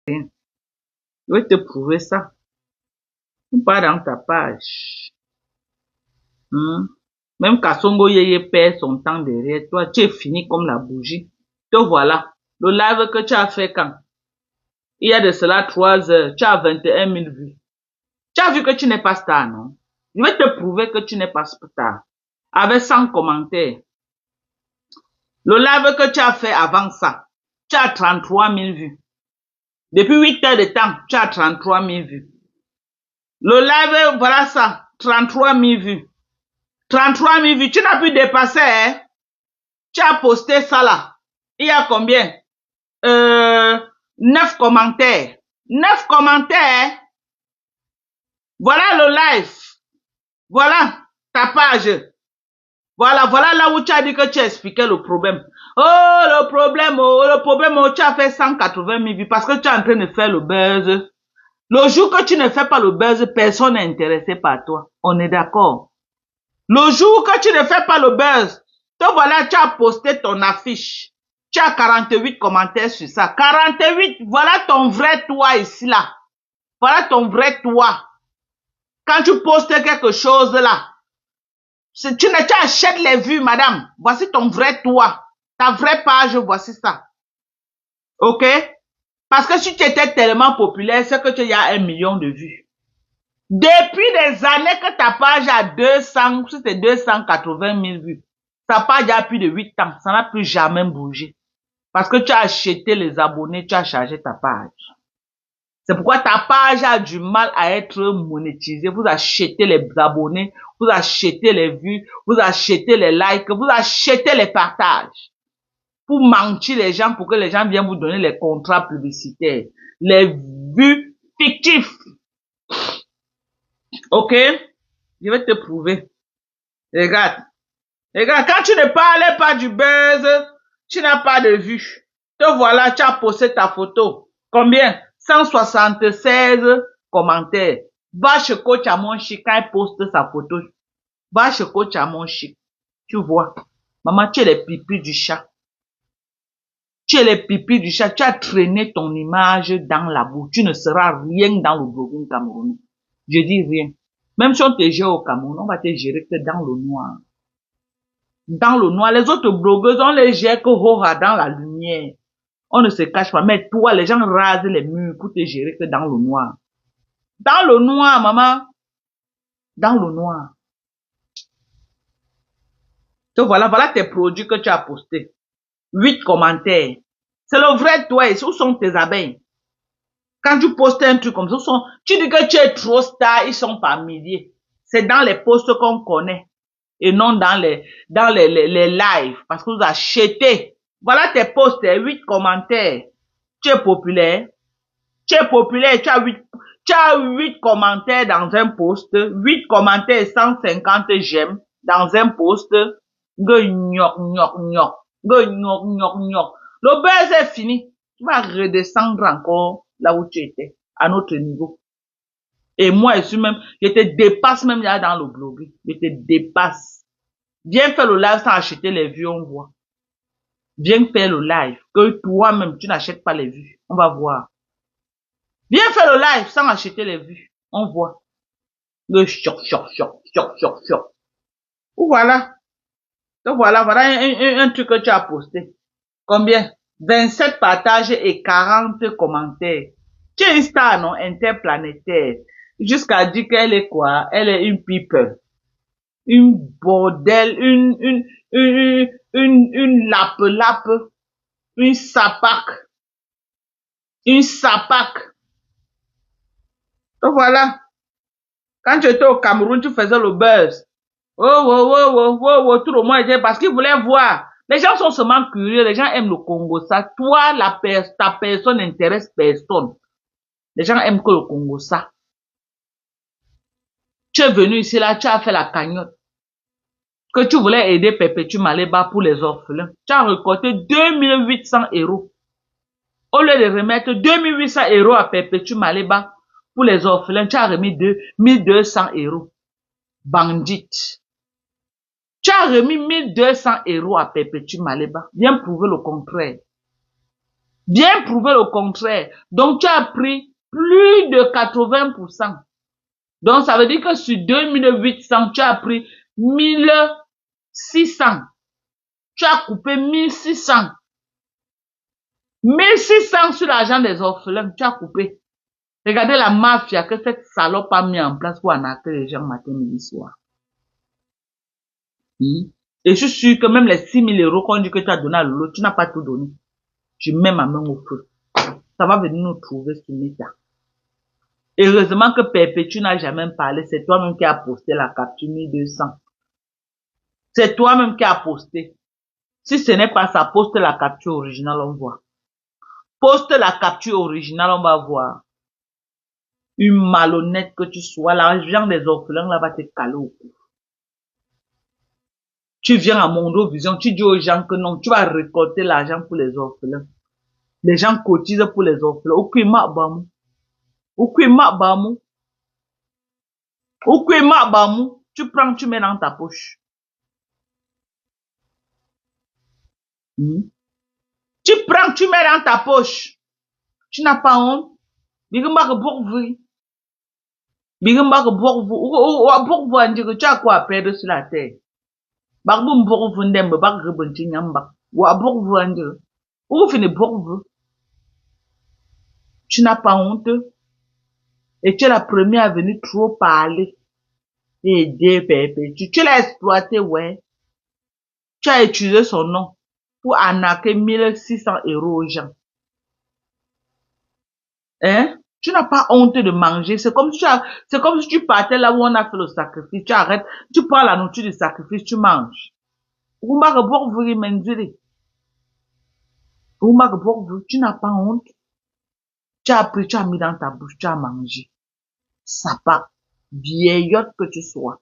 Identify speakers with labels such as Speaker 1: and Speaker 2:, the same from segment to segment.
Speaker 1: Je vais te prouver ça. Pas dans ta page. Même Kassongo Yeye perd son temps derrière toi. Tu es fini comme la bougie. Te voilà. Le live que tu as fait quand? Il y a de cela 3 heures. Tu as 21 000 vues. Tu as vu que tu n'es pas star, non? Je vais te prouver que tu n'es pas star. Avec 100 commentaires. Le live que tu as fait avant ça, tu as 33 000 vues. Depuis 8 heures de temps, tu as 33 000 vues. Le live, voilà ça, 33 000 vues. 33 000 vues, tu n'as pu dépasser, hein? Tu as posté ça là. Il y a combien? 9 commentaires. 9 commentaires. Voilà le live. Voilà ta page. Voilà là où tu as dit que tu expliquais le problème. Oh, le problème, tu as fait 180 000 vues parce que tu es en train de faire le buzz. Le jour que tu ne fais pas le buzz, personne n'est intéressé par toi. On est d'accord. Le jour que tu ne fais pas le buzz, te voilà, tu as posté ton affiche. Tu as 48 commentaires sur ça. 48, voilà ton vrai toi ici là. Voilà ton vrai toi. Quand tu postes quelque chose là, tu achètes les vues, madame. Voici ton vrai toi. Ta vraie page, voici ça. Ok? Parce que si tu étais tellement populaire, c'est que tu y as 1 million de vues. Depuis des années que ta page a 200, c'était 280 000 vues. Ta page a plus de 8 ans. Ça n'a plus jamais bougé. Parce que tu as acheté les abonnés, tu as chargé ta page. C'est pourquoi ta page a du mal à être monétisée. Vous achetez les abonnés, vous achetez les vues, vous achetez les likes, vous achetez les partages. Pour mentir les gens, pour que les gens viennent vous donner les contrats publicitaires. Les vues fictives. Ok? Je vais te prouver. Regarde. Regarde, quand tu ne parlais pas du buzz, tu n'as pas de vues. Te voilà, tu as posté ta photo. Combien? 176 commentaires. Va chez Coach à mon chic quand il poste sa photo. Va chez Coach à mon chic. Tu vois. Maman, tu es les pipis du chat. Tu es les pipis du chat. Tu as traîné ton image dans la boue. Tu ne seras rien dans le blogging camerounais. Je dis rien. Même si on te gère au Cameroun, on va te gérer que dans le noir. Dans le noir. Les autres blogueuses, on les gère que dans la lumière. On ne se cache pas. Mais toi, les gens rasent les murs pour te gérer que dans le noir. Dans le noir, maman. Dans le noir. Donc voilà tes produits que tu as postés. 8 commentaires. C'est le vrai toi. Où sont tes abeilles? Quand tu postes un truc comme ça, tu dis que tu es trop star, ils sont par milliers. C'est dans les posts qu'on connaît. Et non dans les lives. Parce que vous achetez. Voilà tes posts, 8 commentaires. Tu es populaire. Tu es populaire, tu as 8 commentaires dans un post. 8 commentaires, 150 j'aime dans un post. Le buzz est fini. Tu vas redescendre encore là où tu étais, à notre niveau. Et moi, je te dépasse même là dans le blog. Je te dépasse. Viens faire le live sans acheter les vues, on voit. Viens faire le live. Que toi-même, tu n'achètes pas les vues. On va voir. Viens faire le live sans acheter les vues. On voit. Le choc. Voilà. Donc voilà un truc que tu as posté. Combien? 27 partages et 40 commentaires. Tu es une star, non? Interplanétaire. Jusqu'à dire qu'elle est quoi? Elle est une people. Une bordel, une lape, une sapac. Une sapac. Donc voilà. Quand tu étais au Cameroun, tu faisais le buzz. Tout le monde était parce qu'ils voulaient voir. Les gens sont seulement curieux, les gens aiment le Congo, ça. Toi, ta personne n'intéresse personne. Les gens aiment que le Congo, ça. Tu es venu ici, là, tu as fait la cagnotte. Que tu voulais aider Perpétue Maléba pour les orphelins. Tu as récolté 2800 €. Au lieu de remettre 2800 € à Perpétue Maléba pour les orphelins, tu as remis 1200 €. Bandite. Tu as remis 1200 € à Perpétue Maléba. Viens prouver le contraire. Bien prouvé le contraire. Donc, tu as pris plus de 80%. Donc, ça veut dire que sur 2800, tu as pris 1600. Tu as coupé 1600. 1600 sur l'argent des orphelins, tu as coupé. Regardez la mafia que cette salope a mis en place pour arnaquer les gens matin, midi, soir. Et je suis sûr que même les 6 000 euros qu'on dit que tu as donné à Lolo, tu n'as pas tout donné. Tu mets ma main au feu. Ça va venir nous trouver sur Meta. Heureusement que Perpétue n'a jamais parlé. C'est toi-même qui as posté la capture 1200. C'est toi-même qui as posté. Si ce n'est pas ça, poste la capture originale, on voit. Poste la capture originale, on va voir. Une malhonnête que tu sois, l'argent des orphelins là va te caler au cou. Tu viens à Mondo Vision, tu dis aux gens que non, tu vas récolter l'argent pour les orphelins. Les gens cotisent pour les orphelins. Okuyema bamou. Okuyema bamou. Okuyema bamou. Tu prends, tu mets dans ta poche. Tu prends, tu mets dans ta poche. Tu n'as pas honte. Bigamba que pour vous. Bigamba que pour vous. Pour vous, on dit que tu as quoi à perdre sur la terre. Bagboum pour vous, n'aime pas que vous n'yamba. Ou à pour vous, on dit. Ou finissez pour vous. Tu n'as pas honte. Et tu es la première à venir trop parler. Et aider Pépé. Tu l'as exploité, ouais. Tu as utilisé son nom pour arnaquer 1600 euros aux gens. Hein? Tu n'as pas honte de manger. C'est comme si tu partais là où on a fait le sacrifice. Tu arrêtes, tu prends la nourriture du sacrifice, tu manges. Tu n'as pas honte. Tu as pris, tu as mis dans ta bouche, tu as mangé. Sapa, vieillotte que tu sois.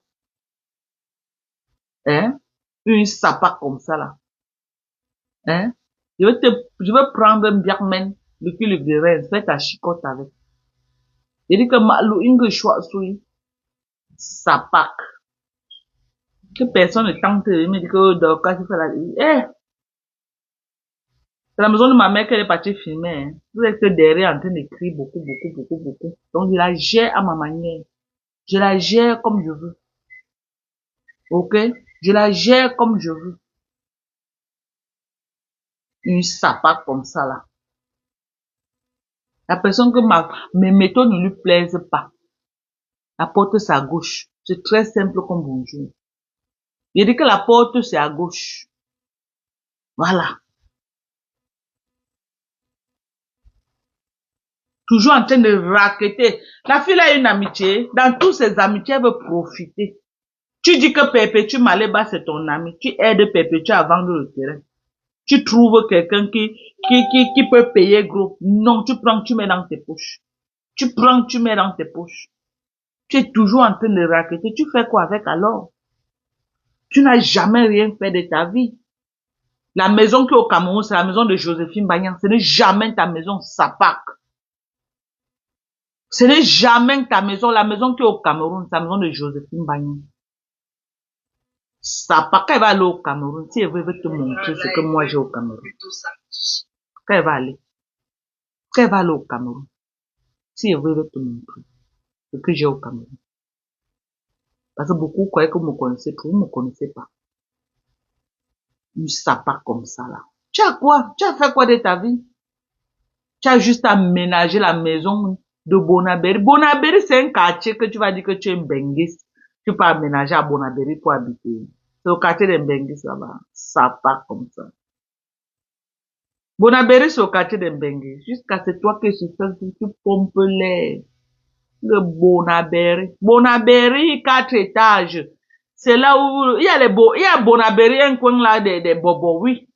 Speaker 1: Hein? Une sapa comme ça là. Hein? Je vais prendre un biarmen, le cul le grain, fais ta chicotte avec. Je dis que malou inge choix soui. Sapa. Que personne ne tente de me dire que dans le cas tu fais la, c'est la maison de ma mère qu'elle est partie filmer, hein. Vous êtes derrière en train d'écrire beaucoup. Donc, je la gère à ma manière. Je la gère comme je veux. Ok? Je la gère comme je veux. Une sapate comme ça, là. La personne que mes méthodes ne lui plaisent pas. La porte, c'est à gauche. C'est très simple comme bonjour. Il dit que la porte, c'est à gauche. Voilà. Toujours en train de raqueter. La fille a une amitié. Dans toutes ses amitiés, elle veut profiter. Tu dis que Perpétue Maléba, c'est ton ami. Tu aides Perpétue à vendre le terrain. Tu trouves quelqu'un qui peut payer gros. Non, tu prends, tu mets dans tes poches. Tu prends, tu mets dans tes poches. Tu es toujours en train de raqueter. Tu fais quoi avec alors? Tu n'as jamais rien fait de ta vie. La maison qui est au Cameroun, c'est la maison de Joséphine Bagnan. Ce n'est jamais ta maison, Sapak. Ce n'est jamais ta maison. La maison qui est au Cameroun, c'est la maison de Joséphine Bagnan. Sapak, quand elle va aller au Cameroun, si elle veut te montrer ce que moi j'ai au Cameroun. Quand elle va aller. Quand elle va aller au Cameroun. Si elle veut te montrer ce que j'ai au Cameroun. Parce que beaucoup croyaient que vous me connaissez, vous ne me connaissez pas. Une Sapak comme ça là. Tu as quoi? Tu as fait quoi de ta vie? Tu as juste aménagé la maison de Bonaberi. Bonaberi, c'est un quartier que tu vas dire que tu es un benguiste. Tu peux aménager à Bonaberi pour habiter. C'est au quartier des benguistes là-bas. Sapak comme ça. Bonaberi, c'est au quartier des benguistes. Jusqu'à c'est toi qui tu pompes l'air. Le Bonaberi. Bonaberi, 4 étages. C'est là où il y a Bonaberi, un coin là des bobos, oui.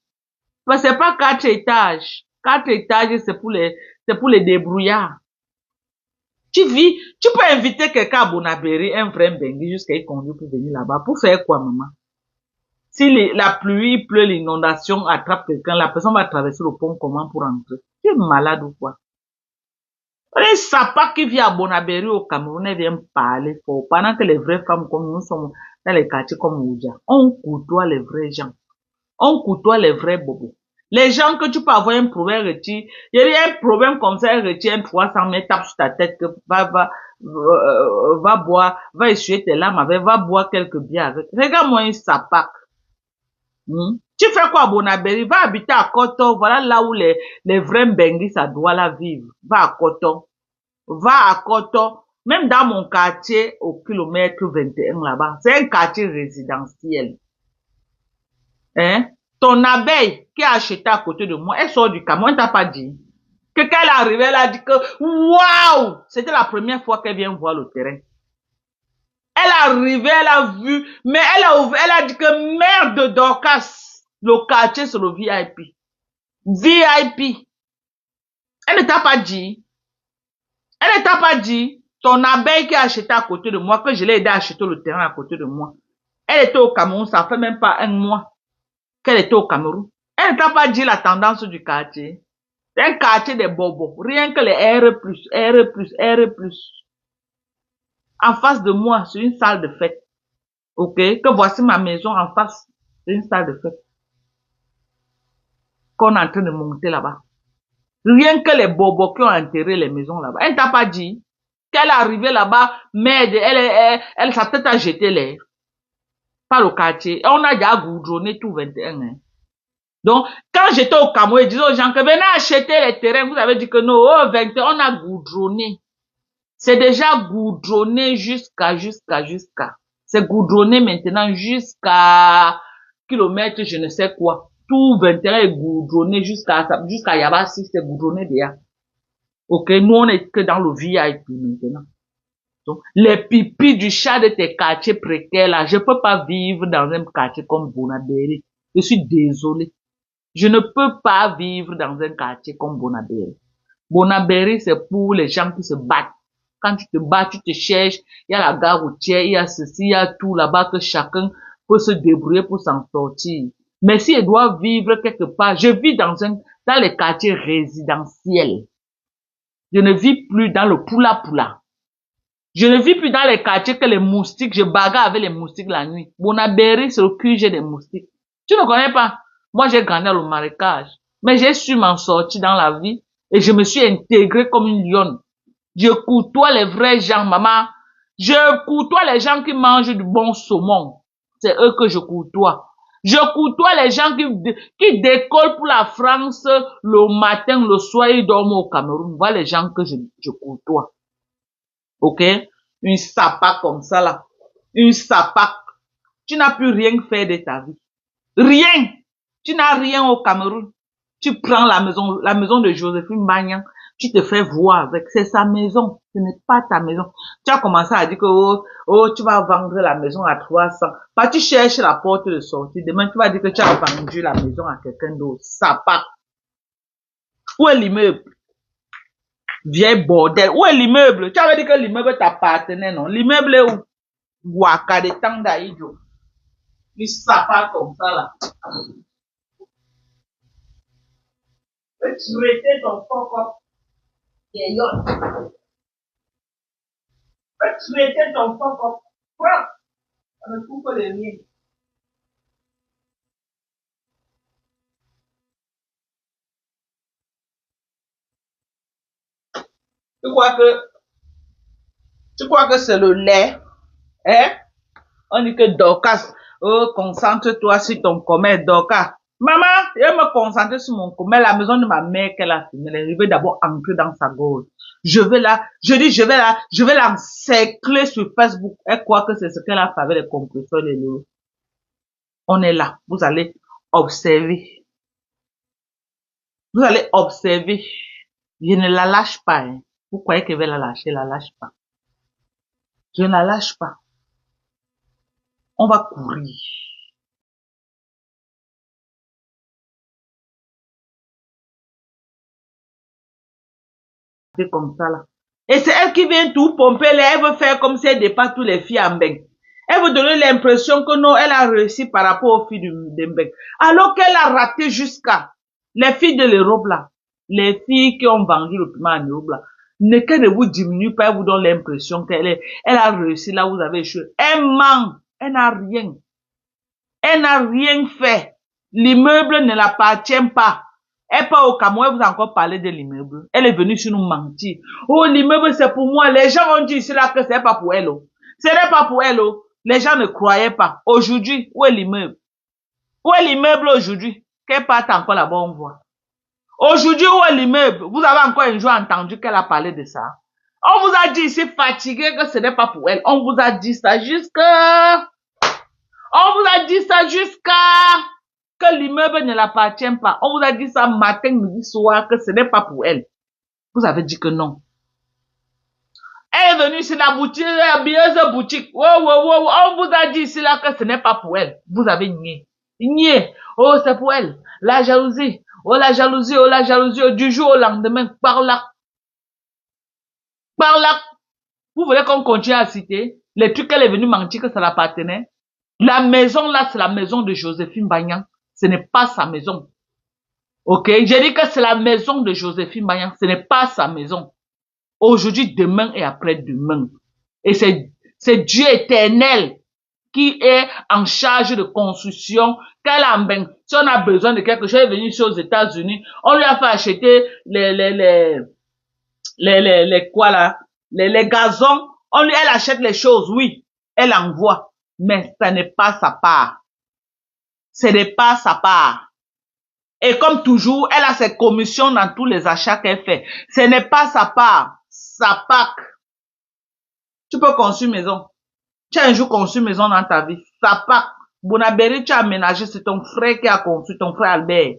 Speaker 1: Mais c'est pas 4 étages. 4 étages, c'est pour les débrouillards. Tu peux inviter quelqu'un à Bonaberi, un vrai bengi, jusqu'à y conduire pour venir là-bas. Pour faire quoi, maman? Si la pluie pleut, l'inondation attrape quelqu'un, la personne va traverser le pont comment pour entrer? Tu es malade ou quoi? Un Sapak qui vient à Bonaberi au Cameroun, elle vient parler fort. Pendant que les vraies femmes comme nous sommes dans les quartiers comme Ouja, on côtoie les vrais gens. On côtoie les vrais bobos. Les gens que tu peux avoir un problème, retire. Il y a un problème comme ça, retire un 300 mètres, tape sur ta tête, que va boire, va essuyer tes larmes avec, va boire quelques bières avec. Regarde-moi un sapac. Tu fais quoi à Bonabéry? Va habiter à Koto, voilà là où les vrais Mbengui, ça doit la vivre. Va à Koto. Va à Koto. Même dans mon quartier, au kilomètre 21 là-bas, c'est un quartier résidentiel. Hein? Ton abeille qui a acheté à côté de moi, elle sort du Cameroun, elle t'a pas dit. Que quand elle est arrivée, elle a dit que, waouh! C'était la première fois qu'elle vient voir le terrain. Elle est arrivée, elle a vu, mais elle a dit que merde de Dorcas, le quartier c'est le VIP. VIP. Elle ne t'a pas dit. Elle ne t'a pas dit, ton abeille qui a acheté à côté de moi, que je l'ai aidé à acheter le terrain à côté de moi. Elle était au Cameroun, ça fait même pas un mois qu'elle était au Cameroun. Elle ne t'a pas dit la tendance du quartier. C'est un quartier des bobos. Rien que les R+. En face de moi, c'est une salle de fête. Ok? Que voici ma maison en face. C'est une salle de fête. Qu'on est en train de monter là-bas. Rien que les bobos qui ont enterré les maisons là-bas. Elle ne t'a pas dit qu'elle est arrivée là-bas, merde, elle sa tête a jeté l'air. Pas le quartier. Et on a déjà goudronné tout 21. Hein. Donc, quand j'étais au Cameroun, je disais aux gens que venez acheter les terrains. Vous avez dit que non, oh, 21, on a goudronné. C'est déjà goudronné jusqu'à. C'est goudronné maintenant jusqu'à kilomètre, je ne sais quoi. Tout 21 est goudronné jusqu'à Yabassi, c'est goudronné déjà. Ok, nous on est que dans le VIP maintenant. Donc, les pipis du chat de tes quartiers précaires là, je peux pas vivre dans un quartier comme Bonabéry. Je suis désolé. Je ne peux pas vivre dans un quartier comme Bonabéry. Bonabéry, c'est pour les gens qui se battent. Quand tu te bats, tu te cherches, il y a la gare routière, il y a ceci, il y a tout là-bas que chacun peut se débrouiller pour s'en sortir. Mais si elle doit vivre quelque part, je vis dans les quartiers résidentiels. Je ne vis plus dans le poula-poula. Je ne vis plus dans les quartiers que les moustiques, je bagarre avec les moustiques la nuit. Bonabéry, c'est le QG des moustiques. Tu ne connais pas? Moi, j'ai grandi dans le marécage. Mais j'ai su m'en sortir dans la vie et je me suis intégrée comme une lionne. Je côtoie les vrais gens, maman. Je côtoie les gens qui mangent du bon saumon. C'est eux que je côtoie. Je côtoie les gens qui décollent pour la France le matin, le soir, ils dorment au Cameroun. Voilà les gens que je côtoie. Ok? Une sapac comme ça là. Une sapac. Tu n'as plus rien fait de ta vie. Rien. Tu n'as rien au Cameroun. Tu prends la maison de Joséphine Bagnan. Tu te fais voir avec. C'est sa maison. Ce n'est pas ta maison. Tu as commencé à dire que, tu vas vendre la maison à 300. Bah, tu cherches la porte de sortie. Demain, tu vas dire que tu as vendu la maison à quelqu'un d'autre. Sapac. Où est l'immeuble? Vieille bordel. Où est l'immeuble? Tu avais dit que l'immeuble t'appartenait, non? L'immeuble est où? Ouaka de Tandaïdjo. Il s'appelle comme ça, là. Tu mettais ton fuck vieillonne. Tu mettais ton fuck Quoi? On ne trouve pas les miens. Tu crois que c'est le lait? Hein? On dit que Dorcas, concentre-toi sur ton commerce, Dorcas. Maman, je vais me concentrer sur mon commerce. La maison de ma mère qu'elle a fini, je vais d'abord entrer dans sa gorge. Je vais l'encercler sur Facebook. Elle croit que c'est ce qu'elle a fait avec les compresseurs de l'eau. On est là. Vous allez observer. Vous allez observer. Je ne la lâche pas. Hein. Vous croyez qu'elle va la lâcher? La lâche pas. Je ne la lâche pas. On va courir. C'est comme ça là. Et c'est elle qui vient tout pomper là. Elle veut faire comme si elle dépasse tous les filles en Mbeng. Elle veut donner l'impression que non, elle a réussi par rapport aux filles de Mbeng. Alors qu'elle a raté jusqu'à les filles de l'Europe là. Les filles qui ont vendu le piment en Europe là. Qu'elle ne vous diminue pas, elle vous donne l'impression elle a réussi là où vous avez échoué. Elle ment. Elle n'a rien. Elle n'a rien fait. L'immeuble ne l'appartient pas. Elle part au Cameroun, elle vous a encore parlé de l'immeuble. Elle est venue sur nous mentir. Oh, l'immeuble, c'est pour moi. Les gens ont dit ici là que c'est pas pour elle. Oh. Ce n'est pas pour elle. Oh. Les gens ne croyaient pas. Aujourd'hui, où est l'immeuble? Où est l'immeuble aujourd'hui? Qu'elle parte encore là-bas, on voit. Aujourd'hui, où est l'immeuble? Vous avez encore un jour entendu qu'elle a parlé de ça. On vous a dit ici, fatigué, que ce n'est pas pour elle. On vous a dit ça jusqu'à... On vous a dit ça jusqu'à... que l'immeuble ne l'appartient pas. On vous a dit ça matin, midi, soir, que ce n'est pas pour elle. Vous avez dit que non. Elle est venue sur la boutique, la habilleuse boutique. Wow, wow, wow. On vous a dit ici là que ce n'est pas pour elle. Vous avez nié. Nié. Oh, c'est pour elle. La jalousie. Oh, la jalousie. Oh, la jalousie. Oh, du jour au lendemain, par là. Par là. Vous voulez qu'on continue à citer les trucs qu'elle est venue mentir que ça l'appartenait? La maison là, c'est la maison de Joséphine Bagnan. Ce n'est pas sa maison. Ok? J'ai dit que c'est la maison de Joséphine Bagnan. Ce n'est pas sa maison. Aujourd'hui, demain et après-demain. Et c'est Dieu éternel qui est en charge de construction. Si on a besoin de quelque chose, elle est venue ici aux États-Unis, on lui a fait acheter quoi là? Les gazons. Elle achète les choses, oui. Elle envoie. Mais ce n'est pas sa part. Ce n'est pas sa part. Et comme toujours, elle a ses commissions dans tous les achats qu'elle fait. Ce n'est pas sa part. Sa PAC. Tu peux construire maison. Tu as un jour construit maison dans ta vie. Sa PAC. Bonaberi, tu as aménagé, c'est ton frère qui a construit, ton frère Albert.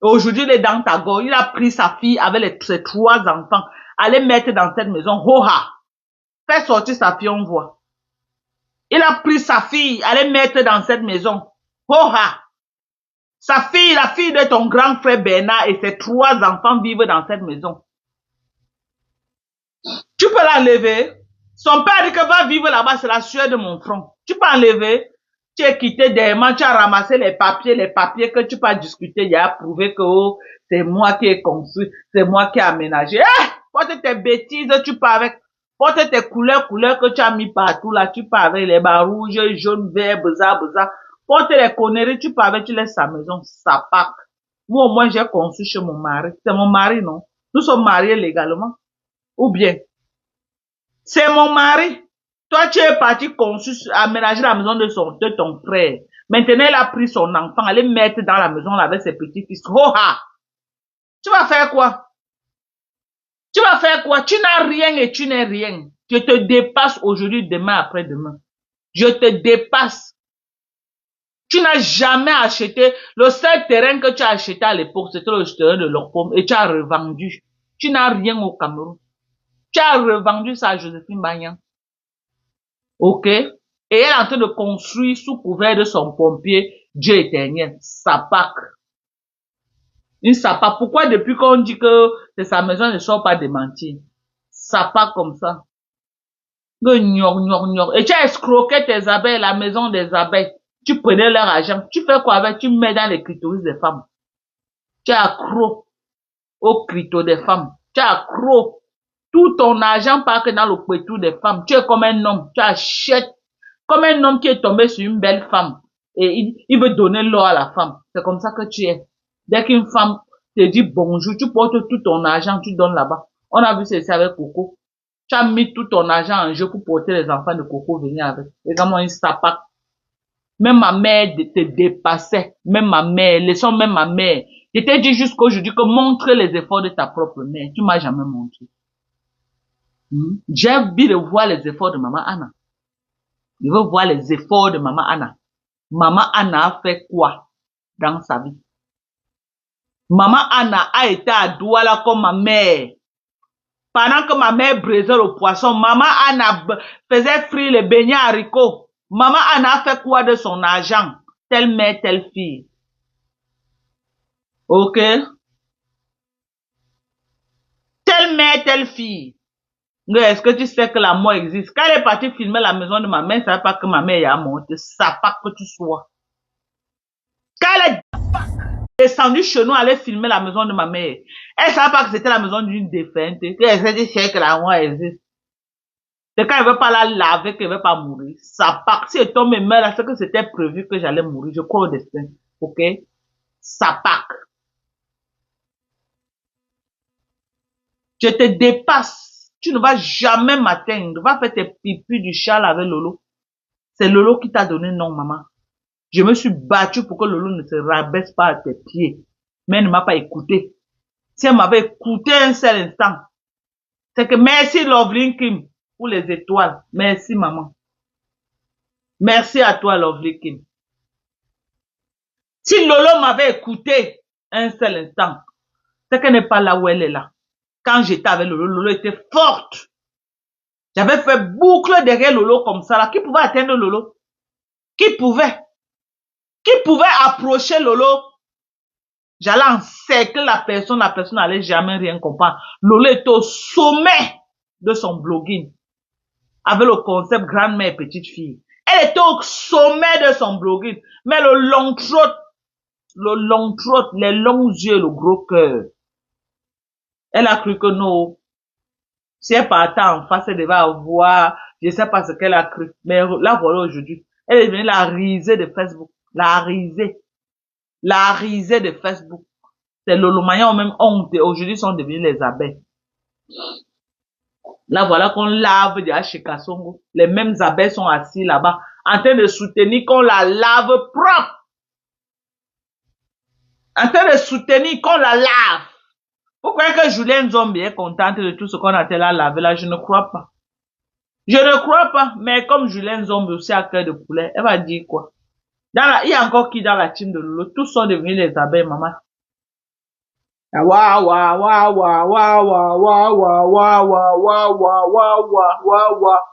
Speaker 1: Aujourd'hui, il est dans ta gorge. Il a pris sa fille avec ses 3 enfants. Allez mettre dans cette maison. Hoha. Fais sortir sa fille, on voit. Il a pris sa fille. Allez mettre dans cette maison. Hoha. Sa fille, la fille de ton grand frère Bernard et ses 3 enfants vivent dans cette maison. Tu peux l'enlever. Son père dit que va vivre là-bas, c'est la sueur de mon front. Tu peux enlever. Tu es quitté derrière, tu as ramassé les papiers que tu peux discuter. Il a prouvé que oh, c'est moi qui ai construit, c'est moi qui ai aménagé. Porte tes bêtises, tu pars avec. Porte tes couleurs que tu as mis partout là, tu pars avec les barres rouges, jaunes, verts, beza. Porte les conneries, tu pars avec, tu laisses sa maison, sa PAC. Moi au moins j'ai construit chez mon mari. C'est mon mari, non? Nous sommes mariés légalement. Ou bien? C'est mon mari. Toi, tu es parti aménager la maison de ton frère. Maintenant, il a pris son enfant, aller mettre dans la maison avec ses petits-fils. Oh, ha! Tu vas faire quoi? Tu vas faire quoi? Tu n'as rien et tu n'es rien. Je te dépasse aujourd'hui, demain, après-demain. Je te dépasse. Tu n'as jamais acheté. Le seul terrain que tu as acheté à l'époque, c'était le terrain de l'Orpom et tu as revendu. Tu n'as rien au Cameroun. Tu as revendu ça à Joséphine Bagnan. Ok? Et elle est en train de construire sous couvert de son pompier, Dieu éternel, sa PAC. Une SAPAC. Pourquoi depuis qu'on dit que c'est sa maison ne sort pas démentir? SAPAC comme ça. Et tu as escroqué tes abeilles, la maison des abeilles. Tu prenais leur argent. Tu fais quoi avec? Tu mets dans les clitoris des femmes. Tu es accro au clito des femmes. Tu es accro. Tout ton argent part que dans le pétou des femmes. Tu es comme un homme. Tu achètes comme un homme qui est tombé sur une belle femme. Et il veut donner l'or à la femme. C'est comme ça que tu es. Dès qu'une femme te dit bonjour, tu portes tout ton argent, tu donnes là-bas. On a vu ceci avec Coco. Tu as mis tout ton argent en jeu pour porter les enfants de Coco venir avec. Et comment ils s'appâtent. Même ma mère te dépassait. Même ma mère, laissons même ma mère. Je t'ai dit jusqu'aujourd'hui que montre les efforts de ta propre mère. Tu m'as jamais montré. J'ai envie de voir les efforts de maman Anna. Je veux voir les efforts de maman Anna. Maman Anna a fait quoi dans sa vie? Maman Anna a été à Douala comme ma mère. Pendant que ma mère brisait le poisson, maman Anna faisait frire les beignets haricots. Maman Anna a fait quoi de son argent? Telle mère, telle fille. Ok? Telle mère, telle fille. Est-ce que tu sais que la mort existe? Quand elle est partie filmer la maison de ma mère, ça ne veut pas que ma mère y a monté. Ça pas que tu sois. Quand elle est descendue chez nous, aller filmer la maison de ma mère, elle ne savait pas que c'était la maison d'une défunte. Elle s'est dit que la mort existe. C'est quand elle ne veut pas la laver qu'elle ne veut pas mourir. Ça part. Si elle tombe et meurt, c'est que c'était prévu que j'allais mourir. Je crois au destin. Ok? Sapac. Je te dépasse. Tu ne vas jamais m'atteindre. Va faire tes pipis du châle avec Lolo. C'est Lolo qui t'a donné non, maman. Je me suis battue pour que Lolo ne se rabaisse pas à tes pieds. Mais elle ne m'a pas écouté. Si elle m'avait écouté un seul instant, c'est que merci Lovely Kim pour les étoiles. Merci maman. Merci à toi Lovely Kim. Si Lolo m'avait écouté un seul instant, c'est qu'elle n'est pas là où elle est là. Quand j'étais avec Lolo, Lolo était forte. J'avais fait boucle derrière Lolo comme ça là. Qui pouvait atteindre Lolo? Qui pouvait? Qui pouvait approcher Lolo? J'allais encercler la personne n'allait jamais rien comprendre. Lolo était au sommet de son blogging. Avec le concept grand-mère petite fille. Elle était au sommet de son blogging. Mais le long throat, les longs yeux, le gros cœur. Elle a cru que non. Si elle partait en face, elle devait avoir, je sais pas ce qu'elle a cru. Mais là, voilà aujourd'hui. Elle est devenue la risée de Facebook. La risée. La risée de Facebook. C'est Lolomayan ont même honte. Aujourd'hui, sont devenus les abeilles. Là, voilà qu'on lave déjà chez Kassongo. Les mêmes abeilles sont assis là-bas, en train de soutenir qu'on la lave propre. En train de soutenir qu'on la lave. Vous croyez que Julien Zombie est contente de tout ce qu'on a été là laver là? Je ne crois pas. Je ne crois pas. Mais comme Julien Zombie aussi a cœur de poulet, elle va dire quoi? Il y a encore qui dans la team de Lolo? Tous sont devenus les abeilles, maman. Waouh, waouh, waouh, waouh, waouh, waouh, waouh, waouh, waouh, waouh, waouh, waouh, waouh, waouh.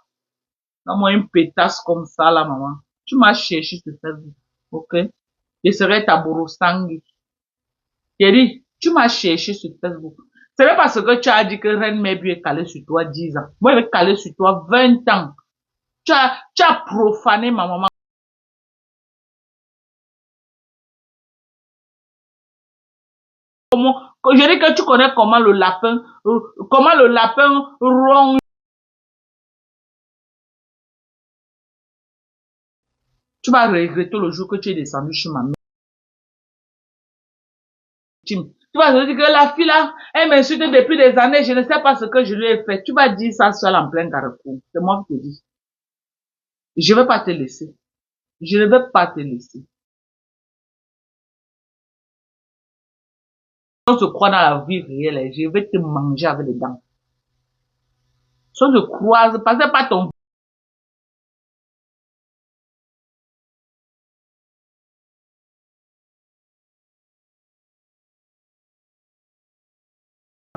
Speaker 1: Donne-moi une pétasse comme ça, là, maman. Tu m'as cherché sur Facebook, ok? Je serai ta Borosangi. Thierry, tu m'as cherché sur Facebook. C'est pas parce que tu as dit que Reine Mébu est calée sur toi 10 ans. Moi, je vais caler sur toi 20 ans. Tu as profané ma maman. Je dis que tu connais comment le lapin ronge. Tu vas regretter le jour que tu es descendu chez ma mère. Tu vas te dire que la fille là, elle m'insulte depuis des années, je ne sais pas ce que je lui ai fait. Tu vas dire ça seul en plein carrefour. C'est moi qui te dis. Je ne vais pas te laisser. Je ne vais pas te laisser. On se croit dans la vie réelle, je vais te manger avec les dents. Si on se croise, passez pas ton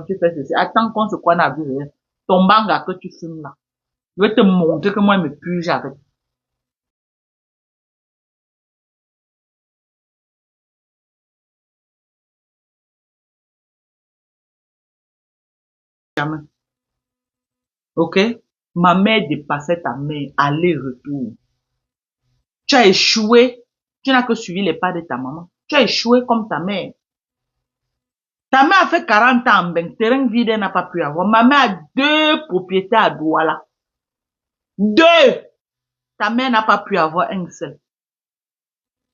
Speaker 1: tu fais ceci. Attends qu'on se croit dans la vie réelle. Ton banga que tu fumes là. Je vais te montrer que moi, je me purge avec. Jamais. Ok? Ma mère dépassait ta mère. Aller-retour. Tu as échoué. Tu n'as que suivi les pas de ta maman. Tu as échoué comme ta mère. Ta mère a fait 40 ans en Beng. Terrain vide, elle n'a pas pu avoir. Ma mère a 2 propriétés à Douala. 2! Ta mère n'a pas pu avoir un seul.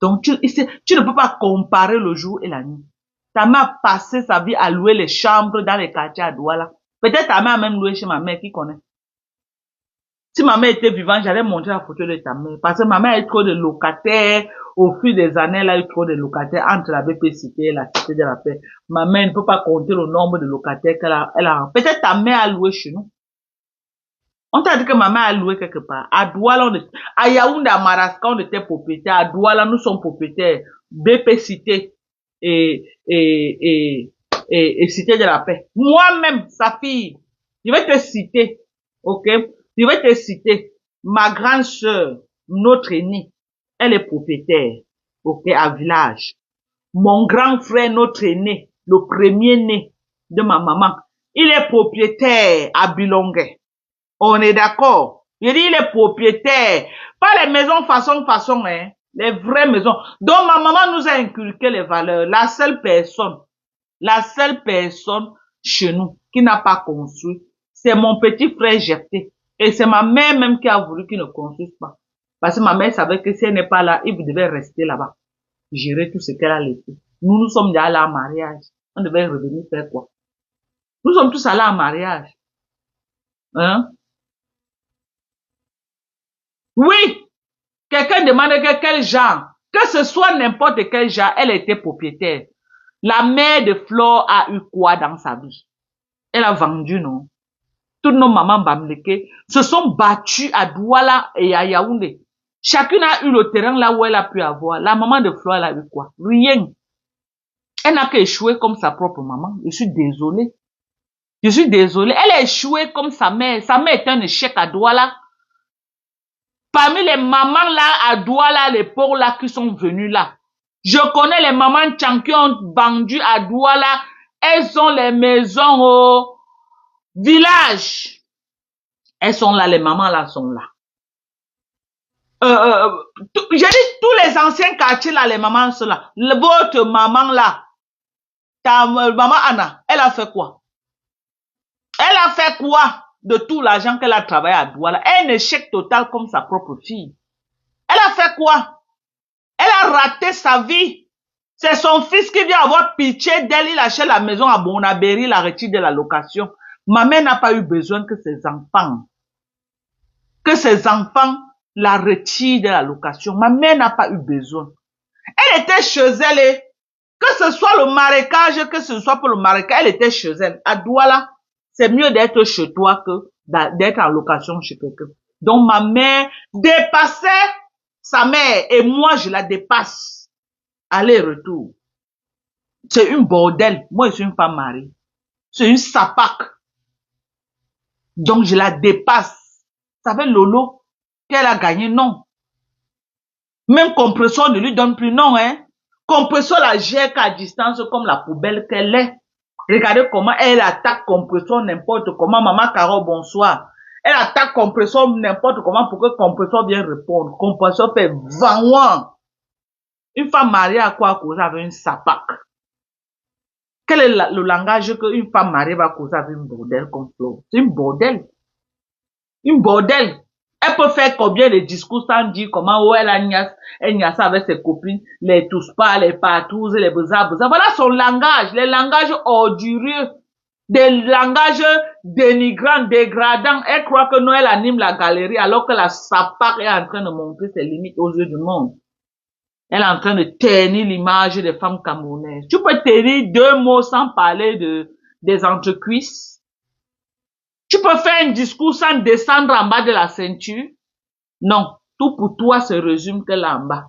Speaker 1: Donc, tu ne peux pas comparer le jour et la nuit. Ta mère a passé sa vie à louer les chambres dans les quartiers à Douala. Peut-être ta mère a même loué chez ma mère, qui connaît. Si ma mère était vivante, j'allais montrer la photo de ta mère. Parce que ma mère a eu trop de locataires. Au fil des années, elle a eu trop de locataires entre la BPCité et la Cité de la Paix. Ma mère ne peut pas compter le nombre de locataires qu'elle a. Peut-être ta mère a loué chez nous. On t'a dit que ma mère a loué quelque part. À Douala, à Yaoundé, à Maraska, on était propriétaires. À Douala, nous sommes propriétaires. BPCité et Cité de la Paix. Moi-même, sa fille, je vais te citer, ok? Je vais te citer. Ma grande sœur, notre aînée, elle est propriétaire, ok, à village. Mon grand frère, notre aîné, le premier né de ma maman, il est propriétaire à Bilongue. On est d'accord? Je dis, il est propriétaire. Pas les maisons façon, hein. Les vraies maisons. Donc, ma maman nous a inculqué les valeurs. La seule personne chez nous qui n'a pas construit, c'est mon petit frère Gerté. Et c'est ma mère même qui a voulu qu'il ne construise pas. Parce que ma mère savait que si elle n'est pas là, il devait rester là-bas. Gérer tout ce qu'elle a laissé. Nous sommes déjà allés en mariage. On devait revenir faire quoi? Nous sommes tous allés en mariage. Hein? Oui, quelqu'un demandait que quel genre, que ce soit n'importe quel genre, elle était propriétaire. La mère de Flore a eu quoi dans sa vie? Elle a vendu, non? Toutes nos mamans Bamleke se sont battues à Douala et à Yaoundé. Chacune a eu le terrain là où elle a pu avoir. La maman de Flore, elle a eu quoi? Rien. Elle n'a qu'échoué comme sa propre maman. Je suis désolée. Je suis désolée. Elle a échoué comme sa mère. Sa mère est un échec à Douala. Parmi les mamans là, à Douala, les pauvres là qui sont venus là. Je connais les mamans Tchang qui ont vendu à Douala. Elles ont les maisons au village. Elles sont là, les mamans là sont là. J'ai dit tous les anciens quartiers là, les mamans sont là. Votre maman là, ta maman Anna, elle a fait quoi? Elle a fait quoi de tout l'argent qu'elle a travaillé à Douala? Un échec total comme sa propre fille. Elle a fait quoi? Elle a raté sa vie. C'est son fils qui vient avoir pitié d'elle. Il achète la maison à Bonabéry, la retire de la location. Ma mère n'a pas eu besoin que ses enfants la retirent de la location. Ma mère n'a pas eu besoin. Elle était chez elle et que ce soit le marécage, que ce soit pour le marécage, elle était chez elle. À Douala, c'est mieux d'être chez toi que d'être en location chez quelqu'un. Donc ma mère dépassait sa mère et moi je la dépasse. Aller-retour. C'est une bordel. Moi je suis une femme mariée. C'est une sapac. Donc je la dépasse. Ça fait Lolo qu'elle a gagné, non. Même compresseur ne lui donne plus, non, hein. Compresseur la gère qu'à distance comme la poubelle qu'elle est. Regardez comment elle attaque compresseur n'importe comment. Maman Caro, bonsoir. Elle attaque compresseur n'importe comment pour que compresseur vienne répondre. Compresseur fait vouant. Une femme mariée à quoi causer avec une sapac? Quel est le langage qu'une femme mariée va causer avec une bordel comme Flore? C'est une bordel. Une bordel. Elle peut faire combien de discours sans dire comment oh, elle niasse avec ses copines, les tous pas, les patous, les beaux-arts. Voilà son langage, les langages ordurieux, des langages dénigrants, dégradants. Elle croit que Noël anime la galerie alors que la sapac est en train de montrer ses limites aux yeux du monde. Elle est en train de ternir l'image des femmes camerounaises. Tu peux tenir 2 mots sans parler des entrecuisses. Tu peux faire un discours sans descendre en bas de la ceinture. Non, tout pour toi se résume que là en bas.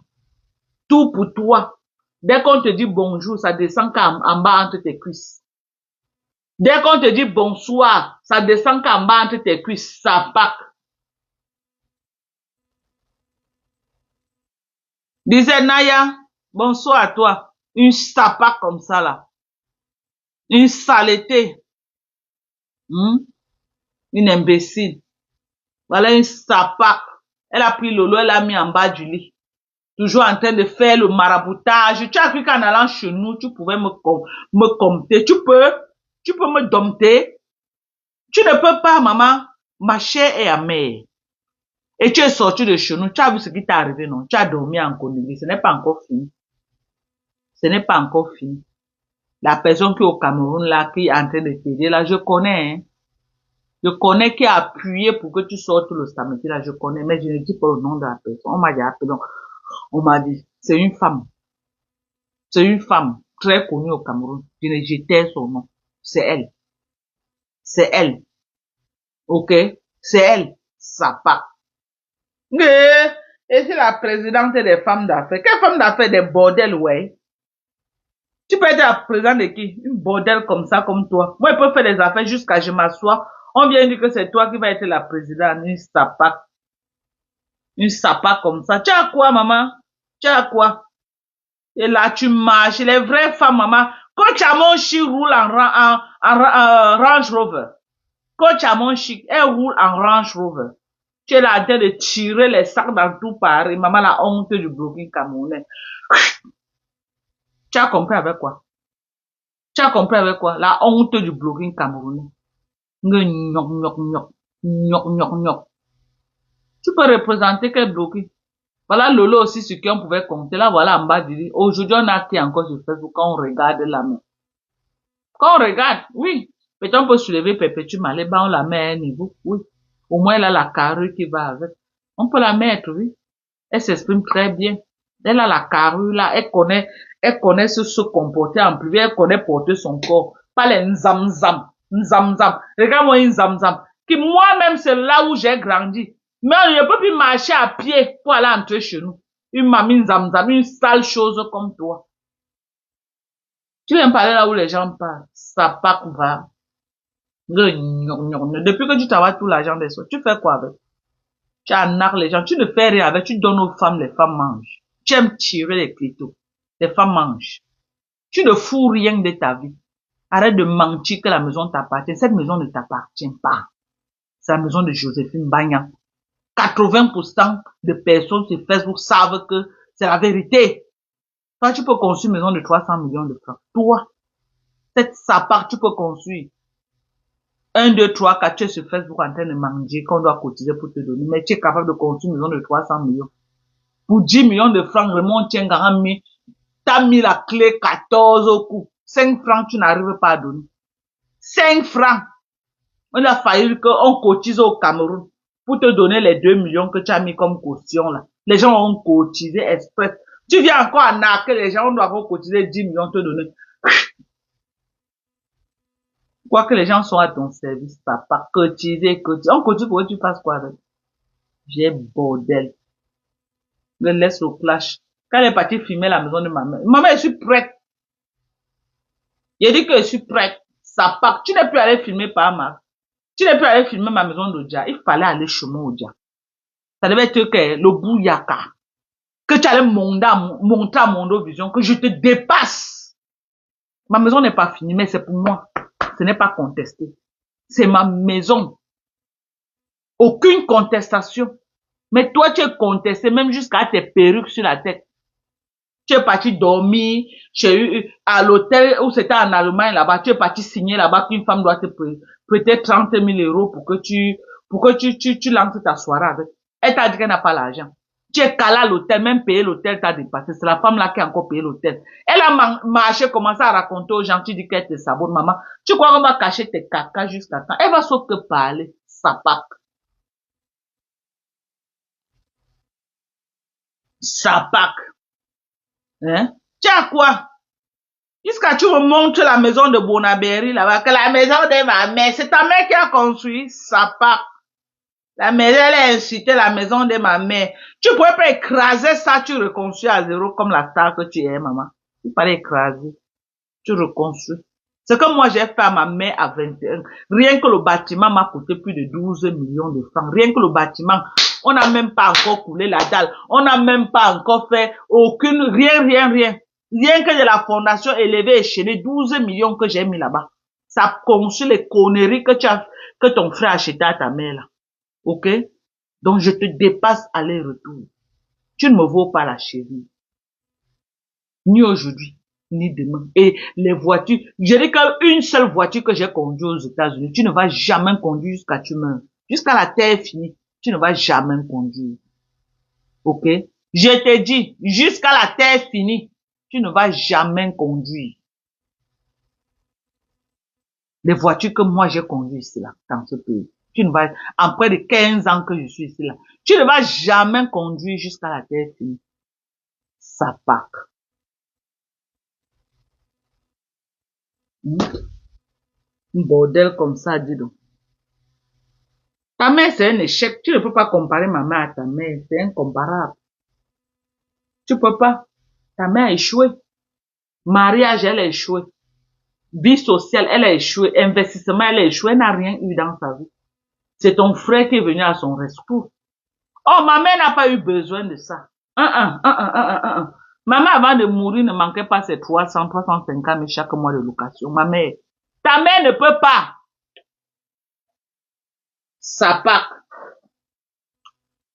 Speaker 1: Tout pour toi. Dès qu'on te dit bonjour, ça descend en bas entre tes cuisses. Dès qu'on te dit bonsoir, ça descend en bas entre tes cuisses. Ça pack. Disait Naya, bonsoir à toi. Une sapac comme ça là. Une saleté. Une imbécile. Voilà une sapac. Elle a pris Lolo, elle l'a mis en bas du lit. Toujours en train de faire le maraboutage. Tu as cru qu'en allant chez nous, tu pouvais me compter. Tu peux me dompter. Tu ne peux pas, maman. Ma chair est amère. Et tu es sorti de chez nous. Tu as vu ce qui t'est arrivé, non? Tu as dormi en colonie. Ce n'est pas encore fini. Ce n'est pas encore fini. La personne qui est au Cameroun, là, qui est en train de t'aider, là, je connais, hein. Je connais qui a appuyé pour que tu sortes le samedi, là, je connais, mais je ne dis pas le nom de la personne. On m'a dit appelé, on m'a dit, c'est une femme. C'est une femme très connue au Cameroun. J'étais son nom. C'est elle. C'est elle. Ok? C'est elle. Ça part. Et c'est la présidente des femmes d'affaires. Quelle femme d'affaires des bordels, ouais? Tu peux être la présidente de qui? Une bordel comme ça, comme toi. Moi, je peux faire des affaires jusqu'à je m'assois. On vient dire que c'est toi qui vas être la présidente. Une sapac. Une sapac comme ça. Tu as quoi, maman? Tu as quoi? Et là, tu marches. Les vraies femmes, maman. Quand Chamon Chic roule en Range Rover. Quand Chamon Chic, elle roule en Range Rover. Tu es là en train de tirer les sacs dans tout Paris. Maman, la honte du bloquing camerounais. Tu as compris avec quoi? Tu as compris avec quoi? La honte du blogging camerounais. Tu peux représenter quel blogging? Voilà Lolo aussi sur qui on pouvait compter. Là, voilà en bas du lit. Aujourd'hui, on a qui encore sur Facebook quand on regarde la main. Quand on regarde, oui. Peut-être on peut soulever perpétuellement les bas, on la met à un niveau. Oui. Au moins, elle a la carrure qui va avec. On peut la mettre, oui. Elle s'exprime très bien. Elle a la carrure là, elle connaît se comporter en privé, elle connaît porter son corps. Pas les nzam-zam, nzam-zam. Regarde-moi une nzam-zam. Qui moi-même, c'est là où j'ai grandi. Mais on ne peut plus marcher à pied pour aller entrer chez nous. Une mamie nzam-zam, une sale chose comme toi. Tu viens parler là où les gens parlent. Ça part va. Depuis que tu travailles tout l'argent des autres, tu fais quoi avec? Tu arnaques les gens, tu ne fais rien avec, tu donnes aux femmes, les femmes mangent. Tu aimes tirer les clitos, les femmes mangent. Tu ne fous rien de ta vie. Arrête de mentir que la maison t'appartient. Cette maison ne t'appartient pas. C'est la maison de Joséphine Bagnan. 80% de personnes sur Facebook savent que c'est la vérité. Toi, tu peux construire une maison de 300 millions de francs. Toi, cette sapard, tu peux construire 1, 2, 3, 4, tu es sur Facebook en train de manger qu'on doit cotiser pour te donner. Mais tu es capable de construire une maison de 300 millions. Pour 10 millions de francs, vraiment, tu as mis, t'as mis la clé 14 au coup. 5 francs, tu n'arrives pas à donner. 5 francs. On a failli qu'on cotise au Cameroun pour te donner les 2 millions que tu as mis comme caution là. Les gens ont cotisé express. Tu viens encore arnaquer les gens, on doit encore cotiser 10 millions te donner. Quoi que les gens sont à ton service, papa, cotiser. On cotise pour que tu fasses quoi avec? J'ai bordel. Le laisse au clash. Quand elle est partie filmer la maison de ma mère, maman, je suis prête. J'ai dit que je suis prête. Ça part. Tu n'es plus allé filmer par ma. Tu n'es plus allé filmer ma maison d'Odia. Il fallait aller chez moi Odia. Ça devait être que le bouyaka. Que tu allais monter à Mondo Vision, que je te dépasse. Ma maison n'est pas finie, mais c'est pour moi. Ce n'est pas contesté. C'est ma maison. Aucune contestation. Mais toi, tu es contesté, même jusqu'à tes perruques sur la tête. Tu es parti dormir à l'hôtel où c'était en Allemagne là-bas. Tu es parti signer là-bas qu'une femme doit te prêter 30 000 euros pour que tu lances ta soirée avec. Elle t'a dit qu'elle n'a pas l'argent. Tu es calé à l'hôtel, même payer l'hôtel t'a dépassé. C'est la femme là qui a encore payé l'hôtel. Elle a marché, commencé à raconter aux gens, tu dis qu'elle te sabote, maman. Tu crois qu'on va cacher tes cacas jusqu'à quand? Elle va sauf que parler. Ça part. Ça part. Hein? Tu as quoi? Jusqu'à tu me montres la maison de Bonaberry là-bas, que la maison de ma mère, c'est ta mère qui a construit, ça part. La maison, elle a incité la maison de ma mère. Tu pourrais pas écraser ça, tu reconstruis à zéro comme la star que tu es, maman. Il fallait écraser. Tu reconstruis. Ce que moi j'ai fait à ma mère à 21. Rien que le bâtiment m'a coûté plus de 12 millions de francs. Rien que le bâtiment, on n'a même pas encore coulé la dalle. On n'a même pas encore fait rien. Rien que de la fondation élevée et chaînée, 12 millions que j'ai mis là-bas. Ça construit les conneries que ton frère a acheté à ta mère là. Ok? Donc je te dépasse aller-retour. Tu ne me vaux pas la chérie. Ni aujourd'hui, ni demain. Et les voitures, je dis qu'une seule voiture que j'ai conduite aux États-Unis, tu ne vas jamais conduire jusqu'à tu meurs. Jusqu'à la terre finie, tu ne vas jamais conduire. Ok? Je te dis, jusqu'à la terre finie, tu ne vas jamais conduire. Les voitures que moi j'ai conduites ici là, dans ce pays. Tu ne vas, en près de 15 ans que je suis ici là, tu ne vas jamais conduire jusqu'à la terre finie. Ça part. Un bordel comme ça, dis donc. Ta mère, c'est un échec. Tu ne peux pas comparer ma mère à ta mère. C'est incomparable. Tu peux pas. Ta mère a échoué. Mariage, elle a échoué. Vie sociale, elle a échoué. Investissement, elle a échoué. Elle n'a rien eu dans sa vie. C'est ton frère qui est venu à son rescousse. Oh, ma mère n'a pas eu besoin de ça. Maman, avant de mourir, ne manquait pas ses 350 000 chaque mois de location. Ma mère. Ta mère ne peut pas. Ça part.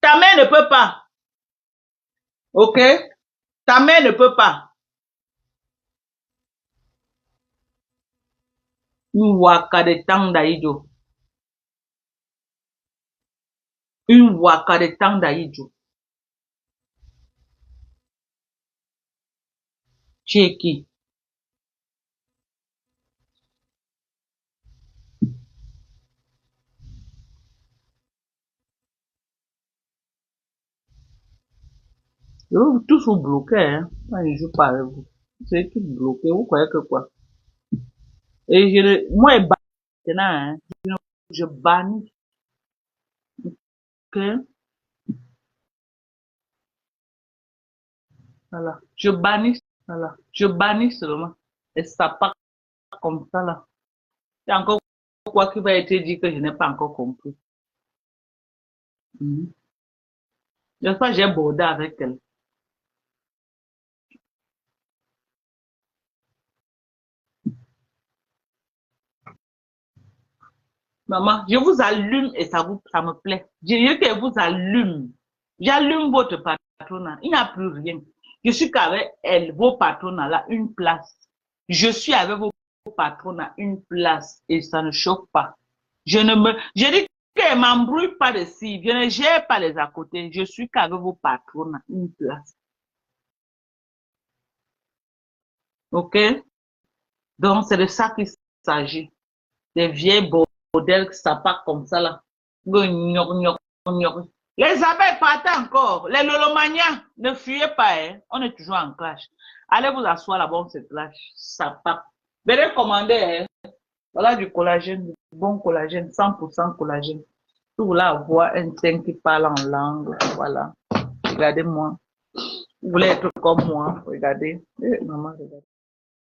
Speaker 1: Ta mère ne peut pas. Ok? Ta mère ne peut pas. Une waka de temps d'Aïdjo. Une waka de temps d'Aïdjo. Tu es qui? Tous vous bloquez, hein. Moi, je joue pas avec vous. C'est tous bloqué. Vous croyez que quoi? Et moi, maintenant, hein, je bannis, ok? Voilà. Je bannis, voilà. Je bannis seulement. Et ça part comme ça, là. Il y a encore quoi qui va être dit que je n'ai pas encore compris. Mhm. J'espère que j'ai bordé avec elle. Maman, je vous allume et ça me plaît. Je veux que vous allume. J'allume votre patronat. Il n'y a plus rien. Je suis qu'avec elle, vos patronats là, une place. Je suis avec vos patronats, une place. Et ça ne choque pas. Je dis qu'elle m'embrouille pas de ci. Je ne gère pas les à côté. Je suis qu'avec vos patronats, une place. OK? Donc, c'est de ça qu'il s'agit. Des vieilles bordels qui s'appâtent comme ça là. Gnoc, gnoc, gnoc. Les abeilles partent encore. Les lolomanias, ne fuyez pas, hein. On est toujours en clash. Allez vous asseoir là-bas, on se clash. Ça part. Venez commander, hein. Voilà du collagène, du bon collagène, 100% collagène. Si vous voulez avoir un teint qui parle en langue, voilà. Regardez-moi. Vous voulez être comme moi, regardez. Maman, regardez.